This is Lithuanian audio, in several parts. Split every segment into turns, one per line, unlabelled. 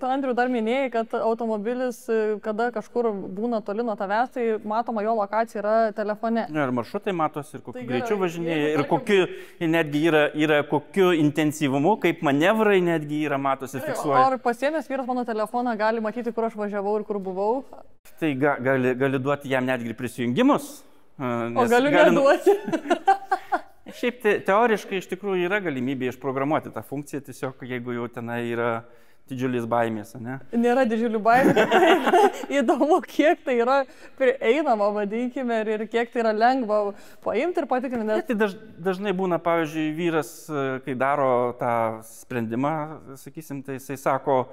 Andriu, dar minėjai, kad automobilis, kada kažkur būna toli nuo tavęs, tai matoma jo lokacija yra telefone.
Ir maršrutai matosi, ir kokiu greičiu važinėja, ir kokiu netgi yra kokiu intensyvumu, kaip manevrai netgi yra matosi, fiksuoja.
Ar pasiėmęs vyras mano telefoną gali matyti, kur aš važiavau ir kur buvau?
Tai gali duoti jam netgi prisijungimus.
O galiu neduoti.
Šiaip teoriškai iš tikrųjų yra galimybė išprogramuoti tą funkciją, tiesiog jeigu jau tenai yra didžiulis baimės, ne?
Nėra didžiulių baimės, įdomu, kiek tai yra prieinama, vadinkime, ir kiek tai yra lengva paimti ir patikrinti.
Tai dažnai būna, pavyzdžiui, vyras, kai daro tą sprendimą, sakysim, tai jisai sako,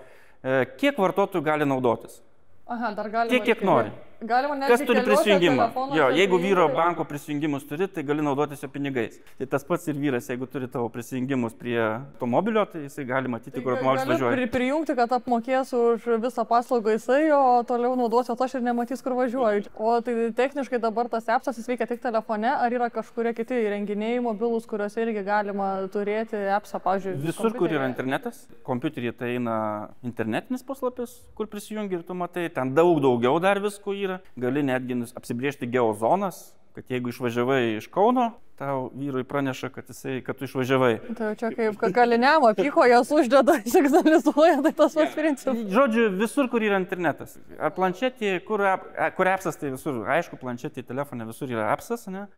kiek vartotojų gali naudotis.
Aha, dar galima.
Tiek, kiek nori. Kas turi prisijungimą? Jo, jeigu vyro banko prisijungimus turi, tai gali naudotis jo pinigais. Tai tas pats ir vyras, jeigu turi tavo prisijungimus prie automobilio, tai jisai gali matyti, kur nors važiuoja.
Prijungti, kad apmokės už visą paslaugą jisai, o toliau naudosiu aš ir nematys, kur važiuoju. O tai techniškai dabar tas appsas jis veikia tik telefone, ar yra kažkurie kiti įrenginiai mobilūs, kuriuose irgi galima turėti appsą, pavyzdžiui?
Visur, kur yra internetas, kompiuteryje tai eina internetinis puslapis, kur prisijungi ir tu matai, ten daug daugiau dar visko yra. Gali netgi apsibriežti geozonas, kad jeigu išvažiavai iš Kauno, tau vyrui praneša, kad tu išvažiavai.
Tai čia kaip kaliniamo pyko, jos uždeda, signalizuoja, tai tas pats principas.
Žodžiu, visur, kur yra internetas. Ar planšetė, kur appsas, tai visur. Aišku, planšetė, telefone visur yra appsas, ne?